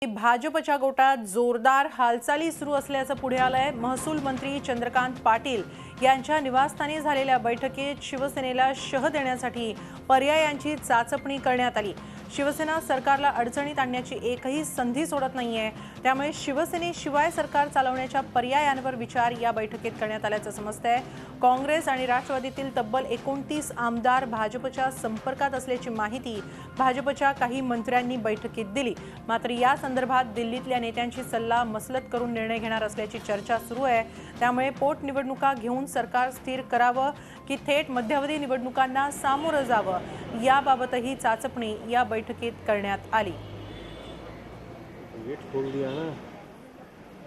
भाजपच्या गोटात जोरदार हालचाली सुरू असल्याचं पुढे आलंय। महसूल मंत्री चंद्रकांत पाटील यांच्या निवासस्थानी झालेल्या बैठकीत शिवसेनेला शह देण्यासाठी पर्यायांची चाचपणी करण्यात आली। शिवसेना सरकारला अडचणीत आणण्याची एकही संधी सोडत नाहीये, त्यामुळे शिवसेनेशिवाय सरकार चालवण्याच्या पर्यायांवर विचार या बैठकीत करण्यात आल्याचं समजतंय। काँग्रेस आणि राष्ट्रवादीतील तब्बल 29 आमदार भाजपच्या संपर्कात असल्याची माहिती भाजपच्या काही मंत्र्यांनी बैठकीत दिली। मात्र या संदर्भात दिल्लीतल्या नेत्यांची सल्ला मसलत करून निर्णय घेणार असल्याची चर्चा सुरू आहे। त्यामुळे पोटनिवडणुका घेऊन सरकार स्थिर करावं की थेट मध्यावधी निवडणुकांना सामोरं जावं याबाबतही चाचपणी या बैठकीत करण्यात आली।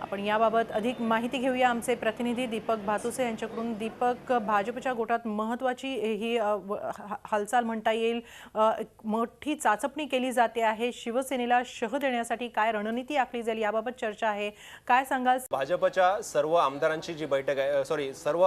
आपण याबाबत अधिक माहिती घेऊया आमचे प्रतिनिधी दीपक भातुसे यांच्याकडून। दीपक, भाजपच्या गोटात महत्त्वाची ही हालचाल म्हणता येईल, मोठी चाचपणी केली जाते आहे। शिवसेनेला शह देण्यासाठी काय रणनीती आखली जाईल याबाबत चर्चा आहे, काय सांगाल? भाजपच्या सर्व आमदारांची जी बैठक आहे, सर्व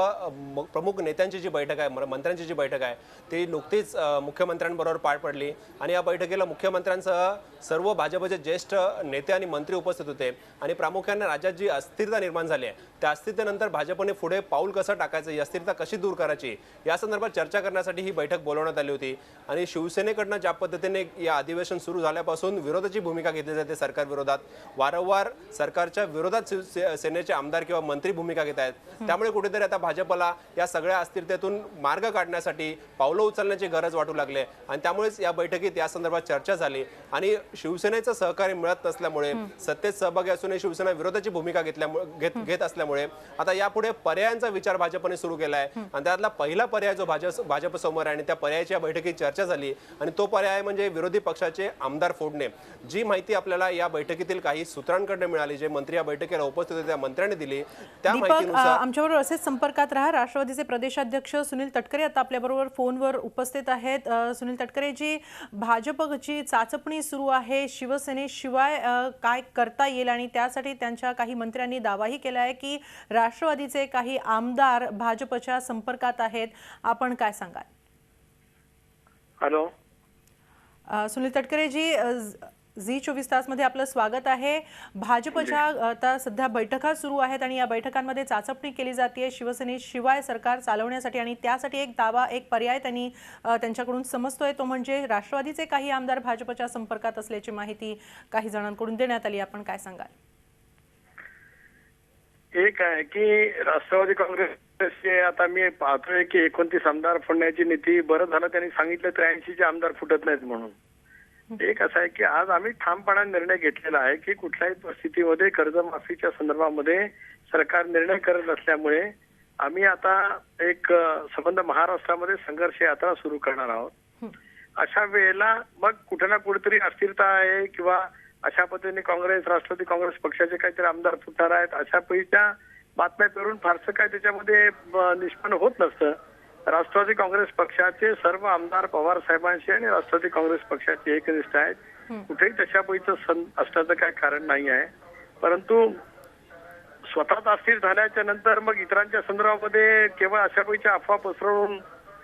प्रमुख नेत्यांची जी बैठक आहे, मंत्र्यांची जी बैठक आहे, ती नुकतीच मुख्यमंत्र्यांबरोबर पार पडली आणि या बैठकीला मुख्यमंत्र्यांसह सर्व भाजपचे ज्येष्ठ नेते आणि मंत्री उपस्थित होते आणि प्रामुख्याने राज्यात जी अस्थिरता निर्माण झाली आहे त्या अस्थिरतेनंतर भाजपने पुढे पाऊल कसं टाकायचं, ही अस्थिरता कशी दूर करायची या संदर्भात चर्चा करण्यासाठी ही बैठक बोलवण्यात आली होती। आणि शिवसेनेकडनं ज्या पद्धतीने या अधिवेशन सुरू झाल्यापासून विरोधाची भूमिका घेतली जाते, सरकार विरोधात वारंवार सरकारच्या विरोधात सेनेचे आमदार किंवा मंत्री भूमिका घेत आहेत, त्यामुळे कुठेतरी आता भाजपला या सगळ्या अस्थिरतेतून मार्ग काढण्यासाठी पावलं उचलण्याची गरज वाटू लागली आणि त्यामुळेच या बैठकीत या संदर्भात चर्चा झाली। आणि शिवसेनेचं सहकार्य मिळत नसल्यामुळे, सत्तेत सहभागी असूनही शिवसेना विरोधाची भूमिका घेत असल्यामुळे आता यापुढे पर्यायांचा विचार भाजपने सुरू केला आहे आणि त्यातला पहिला पर्याय जो भाजप समोर आहे आणि त्या पर्यायाची या बैठकीत चर्चा झाली आणि तो पर्याय म्हणजे विरोधी पक्षाचे आमदार फोडणे। जी माहिती आपल्याला या बैठकीतील काही सूत्रांकडून मिळाली, जे मंत्री या बैठकीला उपस्थित होते त्या मंत्र्यांनी दिली, त्या माहितीनुसार आमच्याबरोबर असेच संपर्कात रहा। राष्ट्रवादीचे प्रदेशाध्यक्ष सुनील तटकरे आता आपल्याबरोबर फोनवर उपस्थित आहेत। सुनील तटकरे जी, भाजपची चाचपणी सुरू आहे, शिवसेनेशिवाय काय करता येईल आणि त्यासाठी त्यांच्या काही मंत्र्यांनी दावाही केला आहे की राष्ट्रवादीचे काही आमदार भाजपच्या संपर्कात आहेत, आपण काय सांगाल? हॅलो, सुनील तटकरे जी, झी24 तास मध्ये आपलं स्वागत आहे। भाजपच्या आता सध्या बैठका सुरू आहेत आणि या बैठकांमध्ये चाचपणी केली जाते शिवसेनेशिवाय सरकार चालवण्यासाठी आणि त्यासाठी एक दावा, एक पर्याय त्यांनी त्यांच्याकडून समजतोय, तो म्हणजे राष्ट्रवादीचे काही आमदार भाजपच्या संपर्कात असल्याची माहिती काही जणांकडून देण्यात आली, आपण काय सांगाल? एक आहे की राष्ट्रवादी काँग्रेसचे आता मी पाहतोय की 29 आमदार फोडण्याची नीती, बरं झालं त्यांनी सांगितलं 83चे आमदार फुटत नाहीत म्हणून। एक असं आहे की आज आम्ही ठामपणाने निर्णय घेतलेला आहे की कुठल्याही परिस्थितीमध्ये कर्जमाफीच्या संदर्भामध्ये सरकार निर्णय करत असल्यामुळे आम्ही आता एक संबंध महाराष्ट्रामध्ये संघर्ष यात्रा सुरू करणार आहोत। अशा वेळेला मग कुठे ना कुठेतरी अस्थिरता आहे किंवा अशा पद्धतीने काँग्रेस, राष्ट्रवादी काँग्रेस पक्षाचे काहीतरी आमदार फुटणार आहेत, अशा पैकीच्या बातम्या करून फारसं काय त्याच्यामध्ये निष्पन्न होत नसतं। राष्ट्रवादी काँग्रेस पक्षाचे सर्व आमदार पवार साहेबांशी आणि राष्ट्रवादी काँग्रेस पक्षाचे एकनिष्ठ आहेत, कुठेही तशा पैकीचं असण्याचं काय कारण नाही आहे। परंतु स्वतःच अस्थिर झाल्याच्या नंतर मग इतरांच्या संदर्भामध्ये केवळ अशा पैकीच्या अफवा पसरवून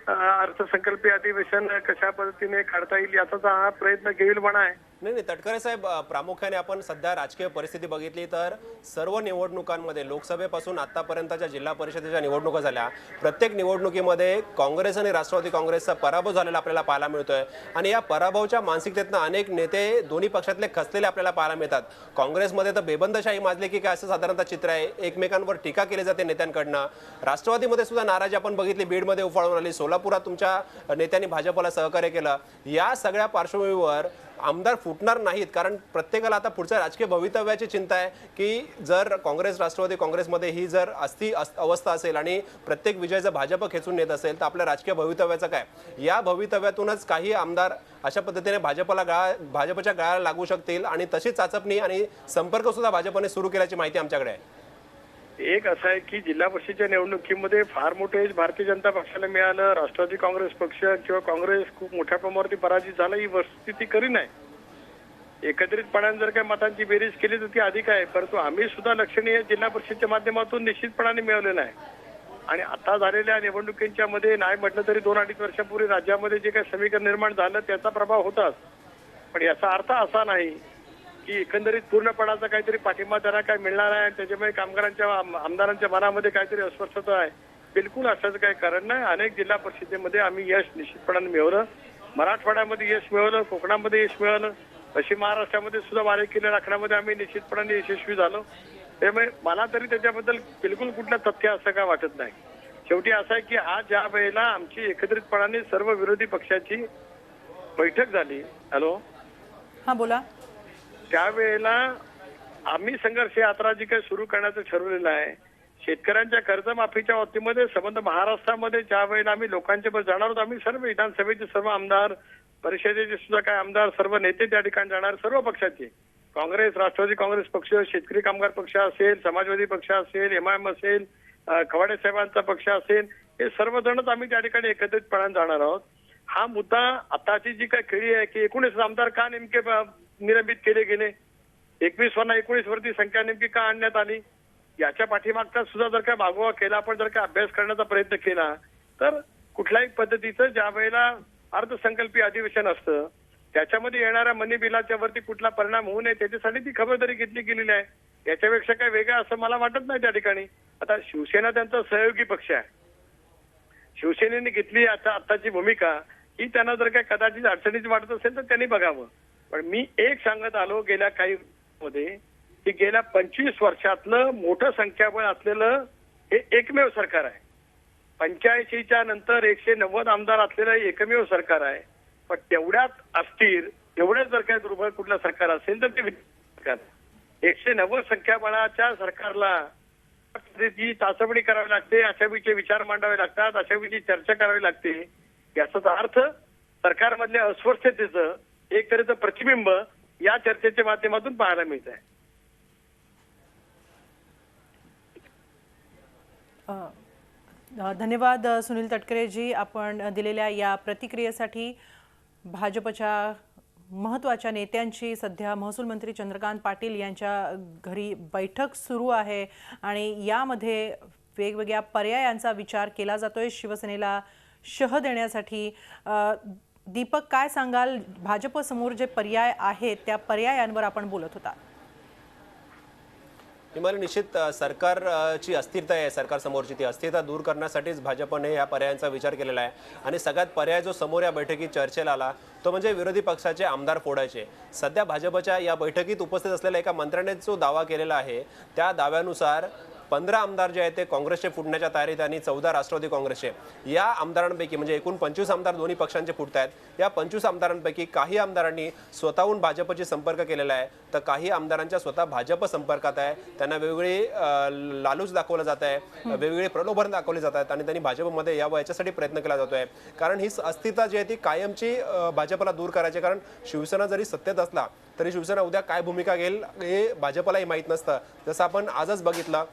अर्थसंकल्पीय अधिवेशन कशा पद्धतीने काढता येईल याचा हा प्रयत्न घेईलपणा आहे। नाही, तटकरे साहेब, प्रामुख्याने आपण सध्या राजकीय परिस्थिती बघितली तर सर्व निवडणुकांमध्ये, लोकसभेपासून आतापर्यंतच्या जिल्हा परिषदेच्या निवडणुका झाल्या, प्रत्येक निवडणुकीमध्ये काँग्रेस आणि राष्ट्रवादी काँग्रेसचा पराभव झालेला आपल्याला पाहायला मिळतोय आणि या पराभवाच्या मानसिकतेतनं अनेक नेते दोन्ही पक्षातले खचलेले आपल्याला पाहायला मिळतात। काँग्रेसमध्ये तर बेबंदशाही माजली की काय असं साधारणतः चित्र आहे, एकमेकांवर टीका केली जाते नेत्यांकडनं। राष्ट्रवादीमध्ये सुद्धा नाराजी आपण बघितली, बीडमध्ये उफाळून आली, सोलापुरात तुमच्या नेत्यांनी भाजपला सहकार्य केलं। या सगळ्या पार्श्वभूमीवर आमदार फुटणार नाहीत, कारण प्रत्येकाला आता पुढच्या राजकीय भवितव्याची चिंता आहे की जर काँग्रेस, राष्ट्रवादी काँग्रेसमध्ये ही जर अवस्था असेल आणि प्रत्येक विजय जर भाजप खेचून नेत असेल तर आपल्या राजकीय भवितव्याचं काय? या भवितव्यातूनच काही आमदार अशा पद्धतीने भाजपच्या गळाला लागू शकतील आणि तशी चाचपणी आणि संपर्क सुद्धा भाजपने सुरू केल्याची माहिती आमच्याकडे आहे। एक असं आहे की जिल्हा परिषदेच्या निवडणुकीमध्ये फार मोठे यश भारतीय जनता पक्षाला मिळालं, राष्ट्रवादी काँग्रेस पक्ष किंवा काँग्रेस खूप मोठ्या प्रमाणावरती पराजित झाला, ही वस्तुस्थिती खरी नाही। एकत्रितपणाने जर काही मतांची बेरीज केली तर ती अधिक आहे, परंतु आम्ही सुद्धा लक्षणीय जिल्हा परिषदेच्या माध्यमातून निश्चितपणाने मिळवलेलं आहे। आणि आता झालेल्या निवडणुकींच्या मध्ये नाही म्हटलं तरी 2-2.5 वर्षापूर्वी राज्यामध्ये जे काही समीकरण निर्माण झालं त्याचा प्रभाव होताच, पण याचा अर्थ असा नाही की एकंदरीत पूर्णपणाचा काहीतरी पाठिंबा त्यांना काय मिळणार आहे आणि त्याच्यामुळे कामगारांच्या आमदारांच्या मनामध्ये काहीतरी अस्वस्थता आहे. बिलकुल असल्याचं काही कारण नाही. अनेक जिल्हा परिषदेमध्ये आम्ही यश निश्चितपणाने मिळवलं. मराठवाड्यामध्ये यश मिळवलं, कोकणामध्ये यश मिळवलं, पश्चिम महाराष्ट्रामध्ये सुद्धा बालेकिल्ले राखण्यामध्ये आम्ही निश्चितपणाने यशस्वी झालो. त्यामुळे मला तरी त्याच्याबद्दल बिलकुल कुठलं तथ्य असं काय वाटत नाही. शेवटी असं आहे की आज ज्या वेळेला आमची एकत्रितपणाने सर्व विरोधी पक्षाची बैठक झाली, हॅलो, हा बोला. त्यावेळेला आम्ही संघर्ष यात्रा जी काही सुरू करण्याचं ठरवलेलं आहे, शेतकऱ्यांच्या कर्जमाफीच्या बाबतीमध्ये संबंध महाराष्ट्रामध्ये ज्या वेळेला आम्ही लोकांच्या बस जाणार आहोत, आम्ही सर्व विधानसभेचे सर्व आमदार, परिषदेचे सुद्धा काय आमदार, सर्व नेते त्या ठिकाणी जाणार, सर्व पक्षाचे, काँग्रेस, राष्ट्रवादी काँग्रेस पक्ष, शेतकरी कामगार पक्ष असेल, समाजवादी पक्ष असेल, एमआयएम असेल, खवाडे साहेबांचा पक्ष असेल, हे सर्वजणच आम्ही त्या ठिकाणी एकत्रितपणाने जाणार आहोत. हा मुद्दा आताची जी काही खेळी आहे की 19 आमदार का नेमके निलंबित केले गेले, 21 वरना 19 वरती संख्या नेमकी का आणण्यात आली, याच्या पाठीमागचा सुद्धा जर का मागोवा केला, आपण जर का अभ्यास करण्याचा प्रयत्न केला तर कुठल्याही पद्धतीचं ज्या वेळेला अर्थसंकल्पीय अधिवेशन असतं त्याच्यामध्ये येणाऱ्या मनी बिलाच्या वरती कुठला परिणाम होऊ नये त्याच्यासाठी ती खबरदारी घेतली गेलेली आहे. याच्यापेक्षा काही वेगळं असं मला वाटत नाही त्या ठिकाणी. आता शिवसेना त्यांचा सहयोगी पक्ष आहे. शिवसेनेने घेतली आताची भूमिका ही त्यांना जर काही कदाचित अडचणीची वाटत असेल तर त्यांनी बघावं. पण मी एक सांगत आलो गेल्या काही मध्ये की गेल्या 25 वर्षातलं मोठं संख्याबळ असलेलं हे एकमेव सरकार आहे. 85च्या नंतर 190 आमदार असलेलं एकमेव सरकार आहे. पण तेवढ्यात अस्थिर, तेवढ्याच जर काही दुर्बळ कुठलं सरकार असेल तर ते सरकार. 190 संख्याबळाच्या सरकारला जी चाचपणी करावी लागते, अशाविषयी विचार मांडावे लागतात, अशाविषयी चर्चा करावी लागते. याचा अर्थ सरकारमधल्या अस्वस्थतेचं एक तऱ्हेचं प्रतिबिंब या चर्चेच्या माध्यमातून पाहायला मिळत आहे. धन्यवाद सुनील तटकरेजी, आपण दिलेल्या या प्रतिक्रियेसाठी. भाजपच्या महत्त्वाच्या नेत्यांची सध्या महसूल मंत्री चंद्रकांत पाटील यांच्या घरी बैठक सुरू आहे आणि यामध्ये वेगवेगळ्या पर्यायांचा विचार केला जातोय शिवसेनेला शह देण्यासाठी. दीपक, काय सांगाल? भाजपसमोर जे पर्याय आहेत त्या पर्यायांवर आपण बोलत होता. मला निश्चित सरकारची अस्थिरता आहे, सरकारसमोरची ती अस्थिरता दूर करण्यासाठीच भाजपने या पर्यायांचा विचार केलेला आहे. आणि सगळ्यात पर्याय जो समोर या बैठकीत चर्चेला आला तो म्हणजे विरोधी पक्षाचे आमदार फोडायचे. सध्या भाजपच्या या बैठकीत उपस्थित असलेल्या एका मंत्र्याने जो दावा केलेला आहे त्या दाव्यानुसार 15 आमदार जे आहेत ते काँग्रेसचे फुटण्याच्या तयारीत आणि 14 राष्ट्रवादी काँग्रेसचे. या आमदारांपैकी म्हणजे एकूण 25 आमदार दोन्ही पक्षांचे फुटत आहेत. या 25 आमदारांपैकी काही आमदारांनी स्वतःहून भाजपशी संपर्क केलेला आहे तर काही आमदारांच्या स्वतः भाजप संपर्कात आहे. त्यांना वेगवेगळी लालूच दाखवलं जात आहे, वेगवेगळे प्रलोभन दाखवले जात आहेत आणि त्यांनी भाजपमध्ये यावं याच्यासाठी प्रयत्न केला जातोय. कारण ही अस्थिरता जी आहे ती कायमची भाजपला दूर करायची. कारण शिवसेना जरी सत्तेत असला तरी शिवसेना उद्या काय भूमिका घेईल हे भाजपलाही माहीत नसतं. जसं आपण आजच बघितलं,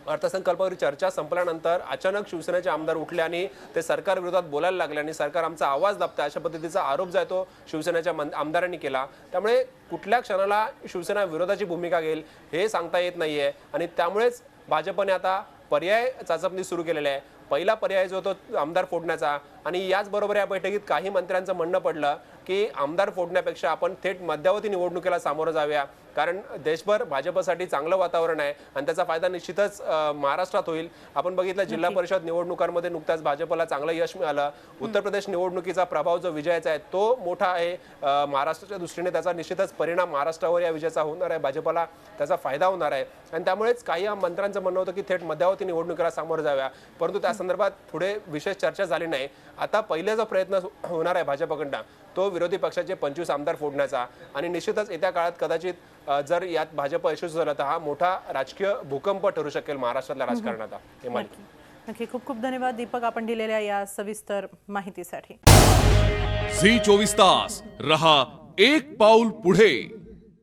अर्थसंकल्पावर चर्चा संपल्यानंतर अचानक शिवसेनेचे आमदार उठले आणि ते सरकार विरोधात बोलायला लागले आणि सरकार आमचा आवाज दाबतंय अशा पद्धतीचा आरोप जो आहे तो शिवसेनेच्या आमदारांनी केला. त्यामुळे कुठल्या क्षणाला शिवसेना विरोधाची भूमिका घेईल हे सांगता येत नाहीये आणि त्यामुळेच भाजपने आता पर्याय चाचपणी सुरू केलेली आहे. पहिला पर्याय जो होतो आमदार फोडण्याचा आणि याचबरोबर या बैठकीत काही मंत्र्यांचं म्हणणं पडलं की आमदार फोडण्यापेक्षा आपण थेट मध्यावधी निवडणुकीला सामोरं जाऊया. कारण देशभर भाजपसाठी चांगलं वातावरण आहे आणि त्याचा फायदा निश्चितच महाराष्ट्रात होईल. आपण बघितलं जिल्हा परिषद निवडणुकांमध्ये नुकत्याच भाजपला चांगलं यश मिळालं. उत्तर प्रदेश निवडणुकीचा प्रभाव जो विजयाचा आहे तो मोठा आहे. महाराष्ट्राच्या दृष्टीने त्याचा निश्चितच परिणाम महाराष्ट्रावर या विजयाचा होणार आहे. भाजपला त्याचा फायदा होणार आहे आणि त्यामुळेच काही मंत्र्यांचं म्हणणं होतं की थेट मध्यावधी निवडणुकीला सामोरं जाव्या. परंतु त्या संदर्भात पुढे विशेष चर्चा झाली नाही. आता पहिला जो प्रयत्न होणार आहे भाजपकडनं तो विरोधी पक्षाचे 25 आमदार फोडण्याचा आणि निश्चितच येत्या काळात कदाचित जर यात भाजप यशस्वी झाला तर हा मोठा राजकीय भूकंप ठरू शकेल महाराष्ट्रातल्या राजकारणाचा. नक्की. खूप खूप धन्यवाद दीपक, आपण दिलेल्या या सविस्तर माहितीसाठी. झी 24 तास रहा एक पाऊल पुढे.